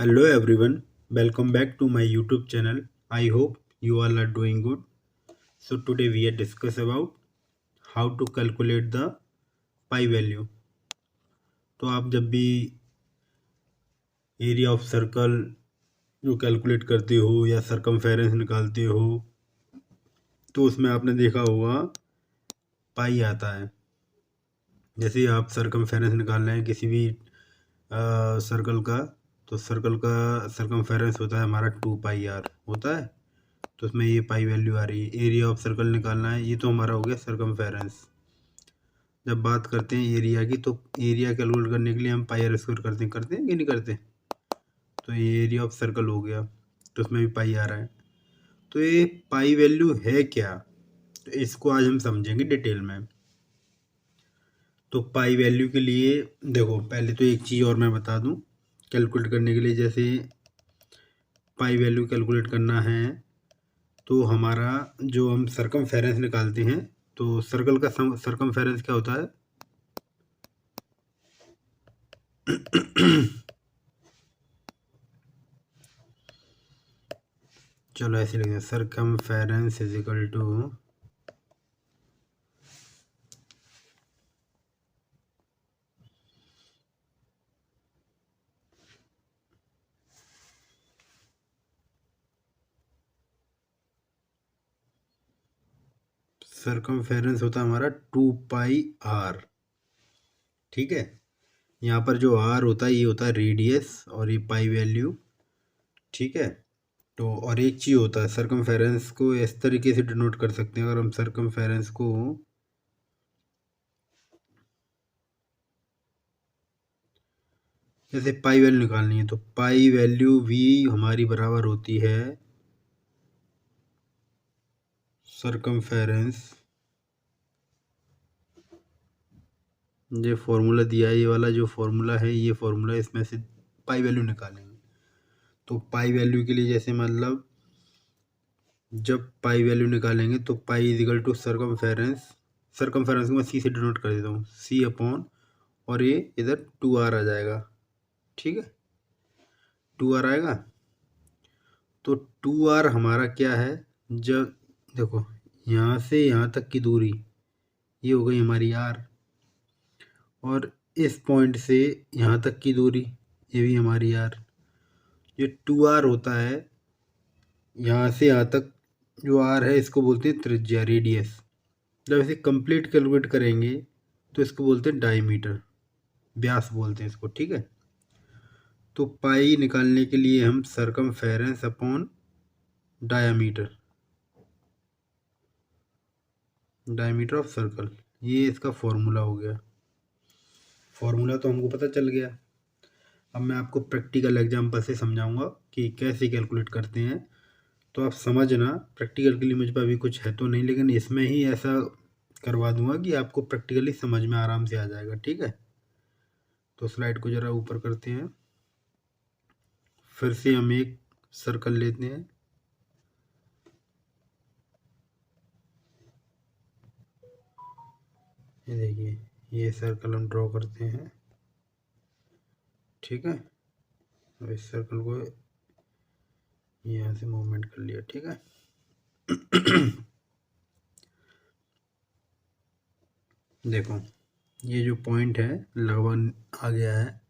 Hello everyone, welcome back to my YouTube channel. I hope you all are doing good. So today we are discuss about how to calculate the pi value. तो आप जब भी area of circle जो calculate करते हो या circumference निकालते हो तो उसमें आपने देखा होगा पाई आता है। जैसे आप सरकमफेरेंस निकाल रहे हैं किसी भी सर्कल का, तो सर्कल का सरकमफेरेंस होता है हमारा 2 पाई r होता है। तो उसमें ये पाई वैल्यू आ रही है। एरिया ऑफ सर्कल निकालना है, ये तो हमारा हो गया सरकमफेरेंस। जब बात करते हैं एरिया की, तो एरिया कैलकुलेट करने के लिए हम पाई आर स्क्वायर करते हैं कि नहीं करते। तो ये एरिया ऑफ सर्कल हो गया, तो उसमें भी पाई आ रहा है। तो ये पाई वैल्यू है क्या, तो इसको आज हम समझेंगे डिटेल में। तो पाई वैल्यू के लिए देखो, पहले तो एक चीज़ और मैं बता दूं कैलकुलेट करने के लिए। जैसे पाई वैल्यू कैलकुलेट करना है तो हमारा जो हम सरकमफेरेंस निकालते हैं, तो सर्कल का सरकमफेरेंस क्या होता है चलो ऐसे लिखते हैं, circumference is equal to circumference होता है हमारा 2 पाई r। ठीक है, यहाँ पर जो r होता है ये होता है रेडियस और ये पाई वैल्यू। ठीक है, तो और एक चीज़ होता है सरकमफेरेंस को इस तरीके से डिनोट कर सकते हैं। अगर हम सरकमफेरेंस को जैसे पाई वैल्यू निकालनी है, तो पाई वैल्यू v हमारी बराबर होती है सरकमफेरेंस, ये फॉर्मूला दिया है, ये वाला जो फॉर्मूला है, ये फॉर्मूला, इसमें से पाई वैल्यू निकालेंगे। तो पाई वैल्यू के लिए जैसे मतलब जब पाई वैल्यू निकालेंगे तो pi is equal to circumference. Circumference को मैं सी से डिनोट कर देता हूँ, सी अपॉन, और ये इधर 2r आ जाएगा। ठीक है, 2r आएगा। तो 2r हमारा क्या है, जब देखो यहाँ से यहाँ तक की दूरी ये हो गई हमारी r, और इस पॉइंट से यहाँ तक की दूरी ये भी हमारी r। ये 2r होता है, यहाँ से यहाँ तक जो r है इसको बोलते हैं त्रिज्या, रेडियस। जब इसे कंप्लीट कैलकुलेट करेंगे तो इसको बोलते हैं डायमीटर, व्यास बोलते हैं इसको। ठीक है, तो पाई निकालने के लिए हम circumference upon diameter, diameter of circle, ये इसका फॉर्मूला हो गया। फॉर्मूला तो हमको पता चल गया। अब मैं आपको प्रैक्टिकल एग्जांपल से समझाऊंगा कि कैसे कैलकुलेट करते हैं। तो आप समझना, प्रैक्टिकल के लिए मुझ पर अभी कुछ है तो नहीं, लेकिन इसमें ही ऐसा करवा दूंगा कि आपको प्रैक्टिकली समझ में आराम से आ जाएगा। ठीक है, तो स्लाइड को ज़रा ऊपर करते हैं। फिर से हम एक सर्कल लेते हैं, ये देखिए, ये सर्कल हम ड्रॉ करते हैं। ठीक है, और इस सर्कल को यहाँ से मूवमेंट कर लिया। ठीक है देखो, ये जो पॉइंट है लगभग आ गया है,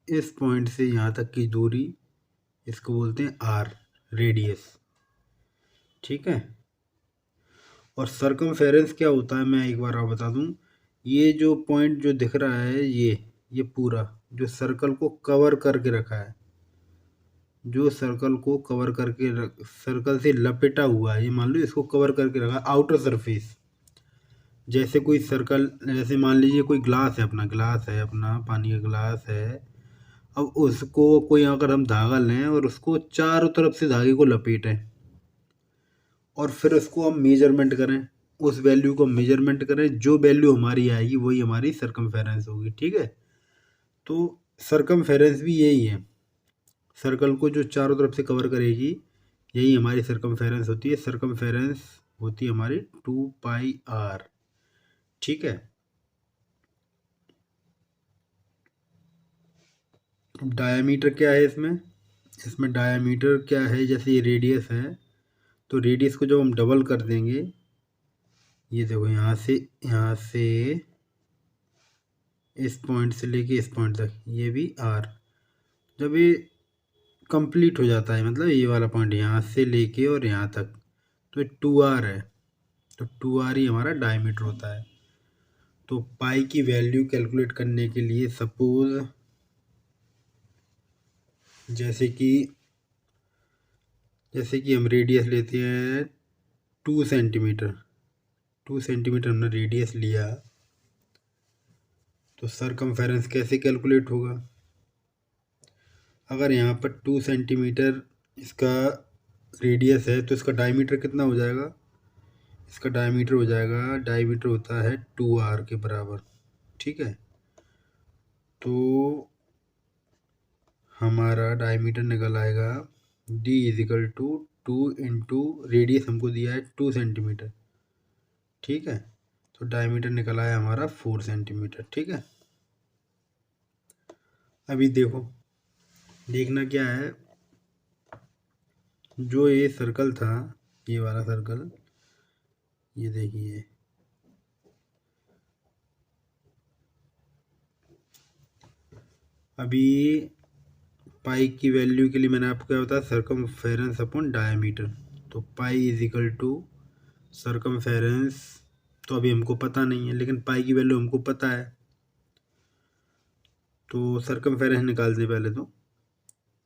इस पॉइंट से यहाँ तक की दूरी इसको बोलते हैं r, रेडियस। ठीक है, और सरकमफेरेंस क्या होता है मैं एक बार आप बता दूं। ये जो पॉइंट जो दिख रहा है, ये पूरा जो सर्कल को कवर करके रखा है, जो सर्कल को कवर करके सर्कल से लपेटा हुआ है, ये मान लो इसको कवर करके रखा, आउटर सरफेस। जैसे कोई सर्कल, जैसे मान लीजिए कोई ग्लास है, अपना पानी का ग्लास है। अब उसको कोई अगर हम धागा लें और उसको चारों तरफ से धागे को लपेटें और फिर उसको हम मेजरमेंट करें, उस वैल्यू को मेजरमेंट करें, जो वैल्यू हमारी आएगी वही हमारी सरकमफेरेंस होगी। ठीक है, तो सरकमफेरेंस भी यही है, सर्कल को जो चारों तरफ से कवर करेगी यही हमारी सरकमफेरेंस होती है। सरकमफेरेंस होती है हमारी 2 पाई r। ठीक है, डायमीटर क्या है इसमें, इसमें डायामीटर क्या है, जैसे ये रेडियस है तो रेडियस को जब हम डबल कर देंगे, ये देखो यहाँ से इस पॉइंट से लेके इस पॉइंट तक ये भी आर, जब ये कंप्लीट हो जाता है मतलब ये वाला पॉइंट यहाँ से लेके और यहाँ तक, तो ये 2r है, तो 2r ही हमारा डायमीटर होता है। तो पाई की वैल्यू कैलकुलेट करने के लिए सपोज जैसे कि हम रेडियस लेते हैं 2 सेंटीमीटर, 2 सेंटीमीटर हमने रेडियस लिया, तो सरकमफेरेंस कैसे कैलकुलेट होगा। अगर यहाँ पर 2 सेंटीमीटर इसका रेडियस है तो इसका डायमीटर कितना हो जाएगा, इसका डायमीटर हो जाएगा, डायमीटर होता है 2r के बराबर, ठीक है। तो हमारा डायमीटर निकल आएगा d is equal to 2 into radius हमको दिया है 2 सेंटीमीटर, ठीक है। तो डायमीटर निकल आया हमारा 4 सेंटीमीटर, ठीक है। अभी देखना क्या है, जो ये सर्कल था, ये वाला सर्कल, ये देखिए अभी पाई की वैल्यू के लिए मैंने आपको क्या बताया, सरकमफेरेंस अपॉन डायमीटर। तो pi is equal to circumference, तो अभी हमको पता नहीं है लेकिन पाई की वैल्यू हमको पता है, तो सरकमफेरेंस निकालते पहले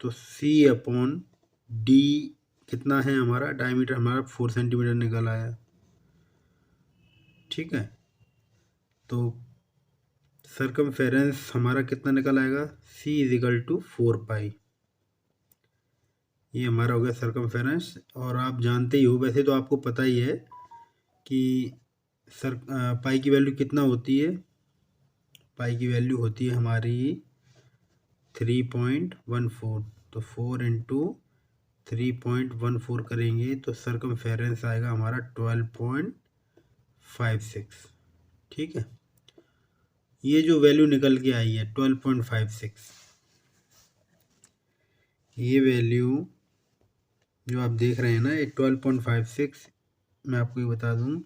तो सी अपॉन डी कितना है हमारा, डायमीटर हमारा 4 सेंटीमीटर निकल आया, ठीक है। तो सरकमफेरेंस हमारा कितना निकल आएगा, सी इज इक्वल टू 4 पाई, ये हमारा हो गया सरकमफेरेंस। और आप जानते ही हो, वैसे तो आपको पता ही है कि पाई की वैल्यू कितना होती है, पाई की वैल्यू होती है हमारी 3.14, तो 4 इंटू 3.14 करेंगे तो सरकमफेरेंस आएगा हमारा 12.56, ठीक है। ये जो वैल्यू निकल के आई है 12.56, ये वैल्यू जो आप देख रहे हैं ना, ये 12.56, मैं आपको ये बता दूं,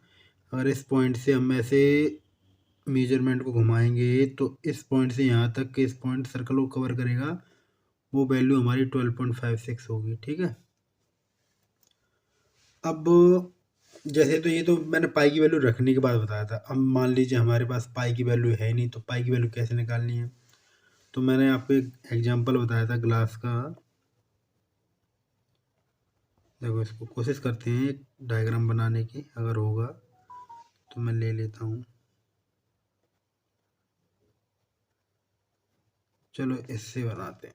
अगर इस पॉइंट से हम ऐसे मेजरमेंट को घुमाएंगे तो इस पॉइंट से यहाँ तक के इस पॉइंट सर्कल को कवर करेगा, वो वैल्यू हमारी 12.56 होगी, ठीक है। अब जैसे तो ये तो मैंने पाई की वैल्यू रखने के बाद बताया था, अब मान लीजिए हमारे पास पाई की वैल्यू है नहीं, तो पाई की वैल्यू कैसे निकालनी है। तो मैंने आपको एक एग्जांपल बताया था ग्लास का, देखो इसको कोशिश करते हैं एक डायग्राम बनाने की, अगर होगा तो मैं ले लेता हूँ। चलो इससे बनाते हैं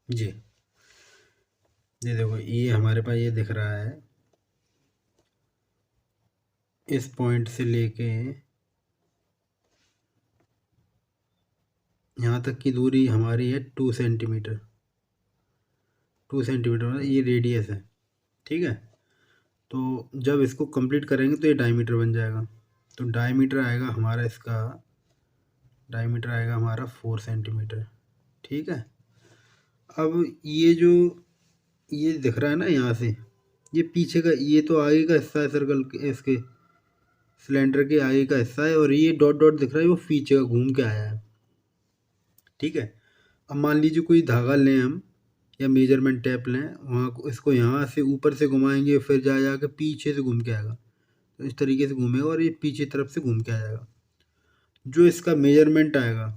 जी, ये देखो ये हमारे पास ये दिख रहा है, इस पॉइंट से लेके यहाँ तक की दूरी हमारी है 2 सेंटीमीटर, 2 सेंटीमीटर ये रेडियस है, ठीक है। तो जब इसको कंप्लीट करेंगे तो ये डायमीटर बन जाएगा, तो डायमीटर आएगा हमारा, इसका डायमीटर आएगा हमारा 4 सेंटीमीटर, ठीक है। अब ये दिख रहा है ना यहाँ से, ये पीछे का, ये तो आगे का हिस्सा है सर्कल के, इसके सिलेंडर के आगे का हिस्सा है, और ये डॉट डॉट दिख रहा है वो पीछे का घूम के आया है, ठीक है। अब मान लीजिए कोई धागा लें हम या मेजरमेंट टेप लें, वहाँ इसको यहाँ से ऊपर से घुमाएंगे, फिर जा के पीछे से घूम के आएगा, तो इस तरीके से घूमेगा और ये पीछे तरफ से घूम के आ जाएगा। जो इसका मेजरमेंट आएगा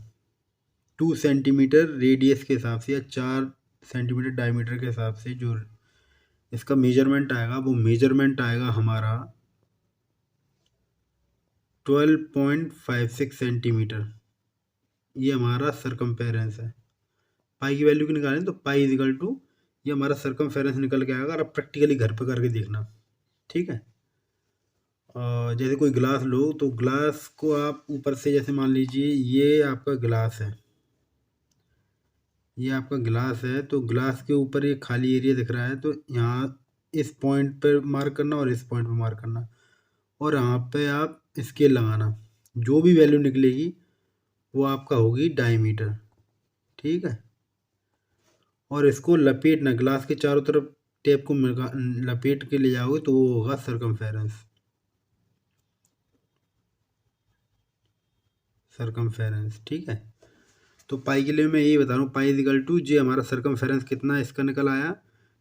2 सेंटीमीटर रेडियस के हिसाब से या 4 सेंटीमीटर डायमीटर के हिसाब से, जो इसका मेजरमेंट आएगा वो मेजरमेंट आएगा हमारा 12.56 सेंटीमीटर, ये हमारा सरकमफेरेंस है। पाई की वैल्यू की निकालें तो पाई इजिकल टू ये हमारा सरकमफेरेंस निकल के आएगा, और आप प्रैक्टिकली घर पे करके देखना, ठीक है। जैसे कोई ग्लास लो, तो ग्लास को आप ऊपर से, जैसे मान लीजिए ये आपका ग्लास है, ये आपका ग्लास है, तो ग्लास के ऊपर ये खाली एरिया दिख रहा है, तो यहाँ इस पॉइंट पर मार्क करना और इस पॉइंट पर मार्क करना, और यहाँ पे आप स्केल लगाना, जो भी वैल्यू निकलेगी वो आपका होगी डायमीटर, ठीक है। और इसको लपेटना, ग्लास के चारों तरफ टेप को लपेट के ले जाओगे तो वो होगा सरकमफेरेंस। ठीक है। तो पाई के लिए मैं यही बता रहा हूँ, पाई इजिकल टू जे हमारा सरकमफेरेंस कितना है इसका निकल आया,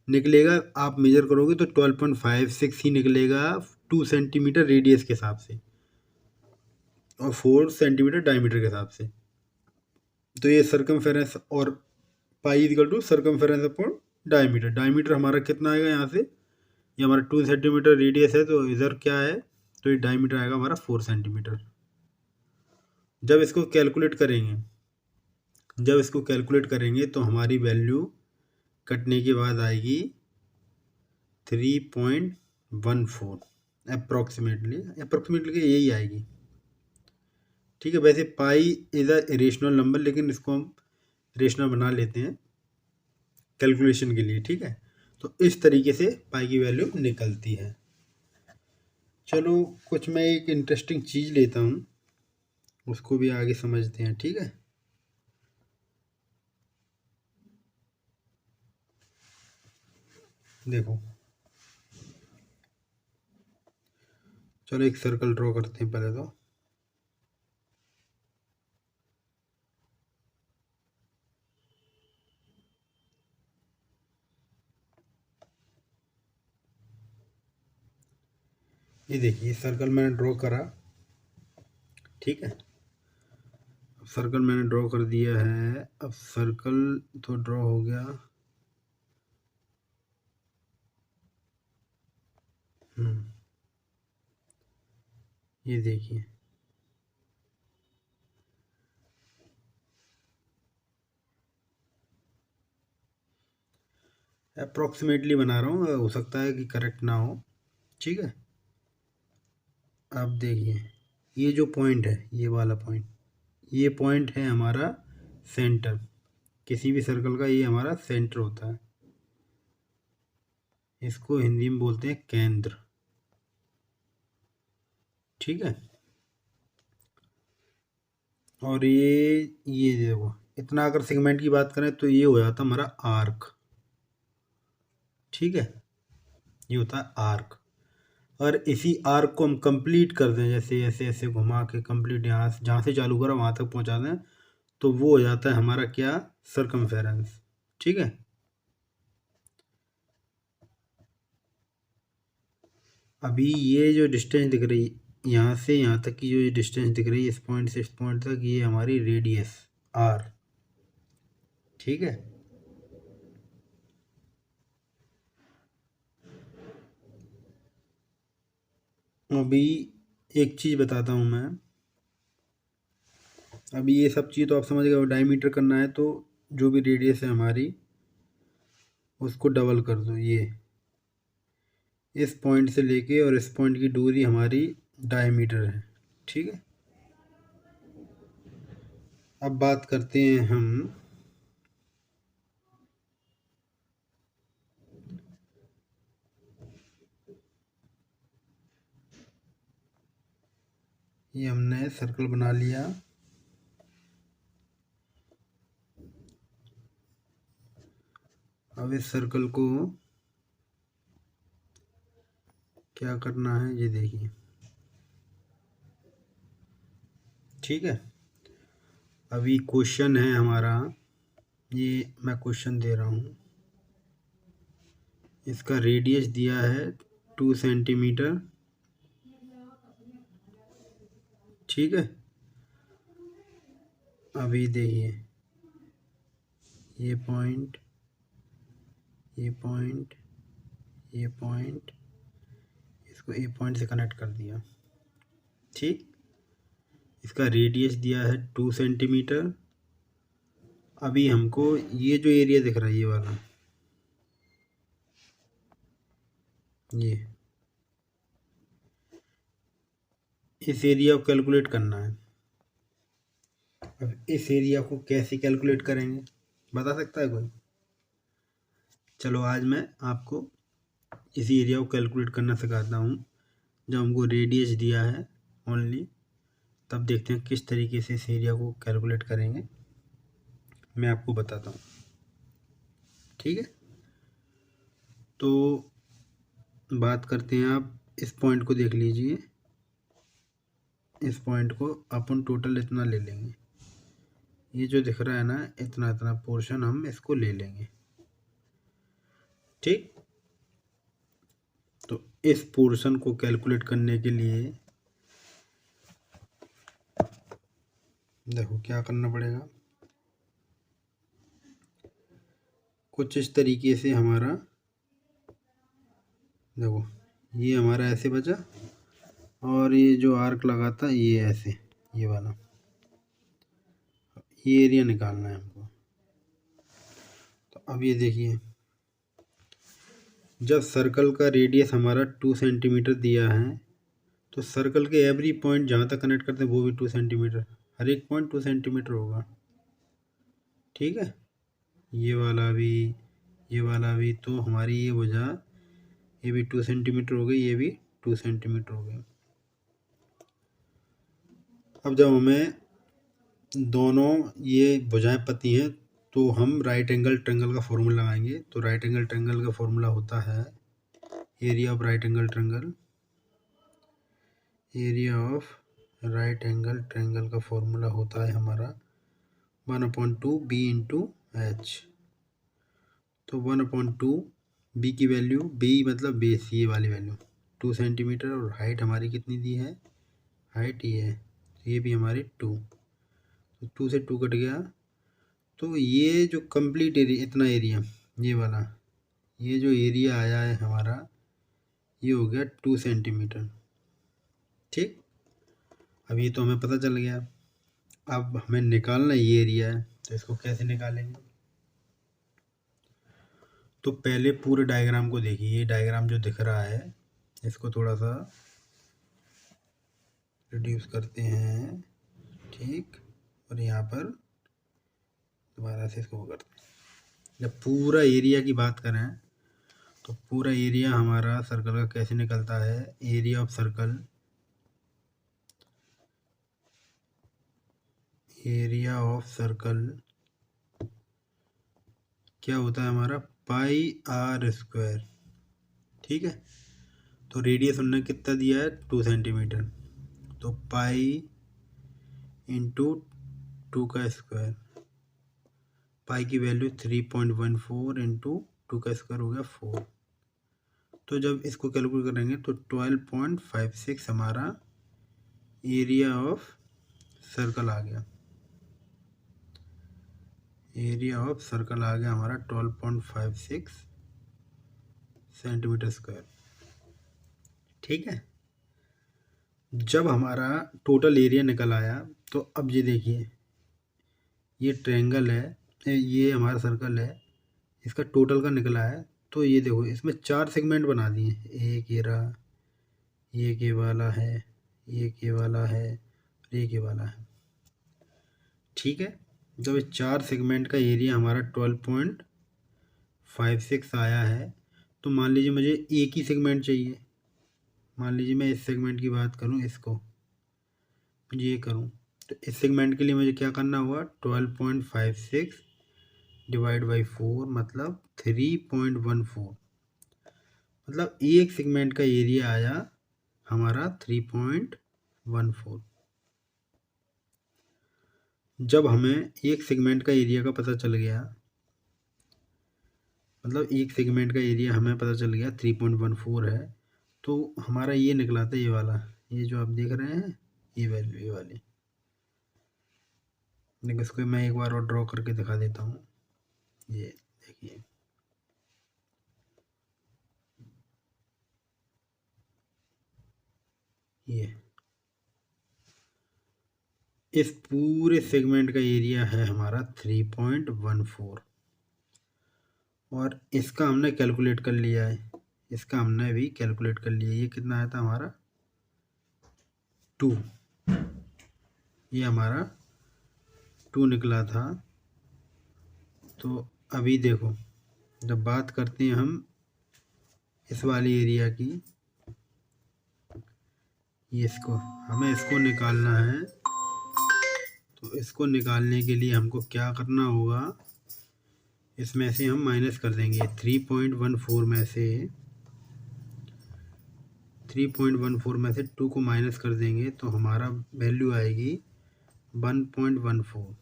निकलेगा आप मेजर करोगे तो 12.56 ही निकलेगा 2 सेंटीमीटर रेडियस के हिसाब से और 4 सेंटीमीटर डायमीटर के हिसाब से। तो ये सरकमफेरेंस और pi is equal to circumference upon diameter. Diameter हमारा कितना आएगा यहाँ से, ये हमारा 2 सेंटीमीटर रेडियस है तो इधर क्या है, तो ये डायमीटर आएगा हमारा 4 सेंटीमीटर। जब इसको कैलकुलेट करेंगे तो हमारी वैल्यू कटने के बाद आएगी 3.14 अप्रोक्सीमेटली यही आएगी। ठीक है। वैसे pi is a irrational number, लेकिन इसको हम रेशनल बना लेते हैं कैलकुलेशन के लिए। ठीक है। तो इस तरीके से पाई की वैल्यू निकलती है। चलो कुछ मैं एक इंटरेस्टिंग चीज़ लेता हूँ, उसको भी आगे समझते हैं। ठीक है। देखो, चलो एक सर्कल ड्रॉ करते हैं पहले तो। ये देखिए सर्कल मैंने ड्रॉ करा। ठीक है। सर्कल मैंने ड्रॉ कर दिया है। अब सर्कल तो ड्रॉ हो गया। ये देखिए, अप्रोक्सीमेटली बना रहा हूँ, हो सकता है कि करेक्ट ना हो। ठीक है। अब देखिए, ये जो पॉइंट है, ये वाला पॉइंट, ये पॉइंट है हमारा सेंटर। किसी भी सर्कल का ये हमारा सेंटर होता है। इसको हिंदी में बोलते हैं केंद्र। ठीक है। और ये देखो, इतना अगर सेगमेंट की बात करें तो ये हो जाता हमारा आर्क। ठीक है। ये होता है आर्क। और इसी आर्क को हम कंप्लीट कर दें, जैसे ऐसे ऐसे घुमा के कंप्लीट यहाँ से, जहाँ से चालू करा वहाँ तक पहुँचा दें, तो वो हो जाता है हमारा क्या, सरकमफेरेंस। ठीक है। अभी ये जो डिस्टेंस दिख रही, यहाँ से यहाँ तक की जो डिस्टेंस दिख रही है, इस पॉइंट से इस पॉइंट तक, ये हमारी रेडियस आर। ठीक है। अभी एक चीज़ बताता हूँ मैं। अभी ये सब चीज़ तो आप समझ गए, डायमीटर करना है तो जो भी रेडियस है हमारी उसको डबल कर दो। ये इस पॉइंट से लेके और इस पॉइंट की दूरी हमारी डायमीटर है। ठीक है। अब बात करते हैं हम ये हमने सर्कल बना लिया। अब इस सर्कल को क्या करना है, ये देखिए। ठीक है। अभी क्वेश्चन है हमारा, ये मैं क्वेश्चन दे रहा हूँ। इसका रेडियस दिया है 2 सेंटीमीटर। ठीक है। अभी देखिए, ये पॉइंट, ये पॉइंट, ये पॉइंट, इसको ए पॉइंट से कनेक्ट कर दिया। ठीक। इसका रेडियस दिया है 2 सेंटीमीटर। अभी हमको ये जो एरिया दिख रहा है, ये वाला, ये इस एरिया को कैलकुलेट करना है। अब इस एरिया को कैसे कैलकुलेट करेंगे, बता सकता है कोई? चलो आज मैं आपको इस एरिया को कैलकुलेट करना सिखाता हूँ। जब हमको रेडियस दिया है ओनली, तब देखते हैं किस तरीके से इस एरिया को कैलकुलेट करेंगे। मैं आपको बताता हूँ। ठीक है, तो बात करते हैं, आप इस पॉइंट को देख लीजिए, इस पॉइंट को अपन टोटल इतना ले लेंगे, ये जो दिख रहा है ना, इतना इतना पोर्शन हम इसको ले लेंगे। ठीक, तो इस पोर्शन को कैलकुलेट करने के लिए देखो क्या करना पड़ेगा, कुछ इस तरीके से हमारा, देखो ये हमारा ऐसे बचा, और ये जो आर्क लगा था ये ऐसे, ये वाला, ये एरिया निकालना है हमको। तो अब ये देखिए, जब सर्कल का रेडियस हमारा 2 सेंटीमीटर दिया है, तो सर्कल के एवरी पॉइंट जहाँ तक कनेक्ट करते हैं वो भी 2 सेंटीमीटर, हर एक पॉइंट 2 सेंटीमीटर होगा। ठीक है, ये वाला भी, ये वाला भी, तो हमारी ये भुजा, ये भी 2 सेंटीमीटर हो गई, ये भी 2 सेंटीमीटर हो गई। अब जब हमें दोनों ये भुजाएं पती हैं, तो हम राइट एंगल ट्रायंगल का फॉर्मूला लगाएंगे। तो राइट एंगल ट्रायंगल का फॉर्मूला होता है area of right angle triangle, area of right angle triangle का फॉर्मूला होता है हमारा 1/2 बी इंटू एच। तो 1/2 बी की वैल्यू, बी मतलब बेस, ये वाली वैल्यू 2 सेंटीमीटर, और हाइट हमारी कितनी दी है, हाइट ये है, तो ये भी हमारी 2, तो 2 से 2 कट गया। तो ये जो कंप्लीट एरिया, इतना एरिया, ये वाला, ये जो एरिया आया है हमारा, ये हो गया 2 सेंटीमीटर। ठीक, अब ये तो हमें पता चल गया। अब हमें निकालना ये एरिया है, तो इसको कैसे निकालेंगे। तो पहले पूरे डायग्राम को देखिए, ये डायग्राम जो दिख रहा है इसको थोड़ा सा रिड्यूस करते हैं। ठीक, और यहाँ पर दोबारा से इसको करते हैं। जब पूरा एरिया की बात करें, तो पूरा एरिया हमारा सर्कल का कैसे निकलता है, area of circle, area of circle क्या होता है हमारा, पाई आर स्क्वायर। ठीक है, तो रेडियस उन्होंने कितना दिया है, 2 सेंटीमीटर, तो पाई इंटू 2 का स्क्वायर, पाई की वैल्यू 3.14 इंटू 2 का स्क्वायर हो गया 4। तो जब इसको कैलकुलेट करेंगे तो 12.56 हमारा एरिया ऑफ सर्कल आ गया, एरिया ऑफ सर्कल आ गया हमारा 12.56 सेंटीमीटर स्क्वायर। ठीक है, जब हमारा टोटल एरिया निकल आया, तो अब ये देखिए, ये ट्रायंगल है, ये हमारा सर्कल है, इसका टोटल का निकला है। तो ये देखो, इसमें 4 सेगमेंट बना दिए, एक ये रहा, ये के वाला है, ये के वाला है, ये के वाला है। ठीक है, जब 4 सेगमेंट का एरिया हमारा 12.56 आया है, तो मान लीजिए मुझे एक ही सेगमेंट चाहिए। मान लीजिए मैं इस सेगमेंट की बात करूं, इसको मुझे ये करूं, तो इस सेगमेंट के लिए मुझे क्या करना होगा, 12.56 डिवाइड बाई 4 मतलब 3.14, मतलब एक सेगमेंट का एरिया आया हमारा 3.14। जब हमें एक सेगमेंट का एरिया का पता चल गया, मतलब एक सेगमेंट का एरिया हमें पता चल गया 3.14 है, तो हमारा ये निकला था, ये वाला, ये जो आप देख रहे हैं, ये वैल्यू, ये वाली। देखिए, इसको मैं एक बार और ड्रॉ करके दिखा देता हूँ। ये देखिए, ये इस पूरे सेगमेंट का एरिया है हमारा 3.14, और इसका हमने कैलकुलेट कर लिया है, इसका हमने भी कैलकुलेट कर लिया। ये कितना आया था हमारा, 2, ये हमारा 2 निकला था। तो अभी देखो, जब बात करते हैं हम इस वाली एरिया की, ये इसको हमें इसको निकालना है। तो इसको निकालने के लिए हमको क्या करना होगा, इसमें से हम माइनस कर देंगे 3.14 में से 2 को माइनस कर देंगे तो हमारा वैल्यू आएगी 1.14।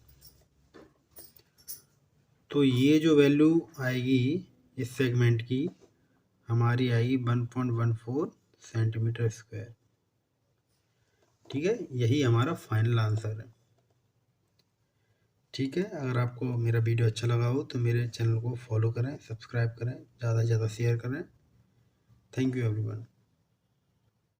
तो ये जो वैल्यू आएगी इस सेगमेंट की हमारी आएगी 1.14 सेंटीमीटर स्क्वायर। ठीक है, यही हमारा फाइनल आंसर है। ठीक है, अगर आपको मेरा वीडियो अच्छा लगा हो तो मेरे चैनल को फॉलो करें, सब्सक्राइब करें, ज़्यादा से ज़्यादा शेयर करें। Thank you everyone.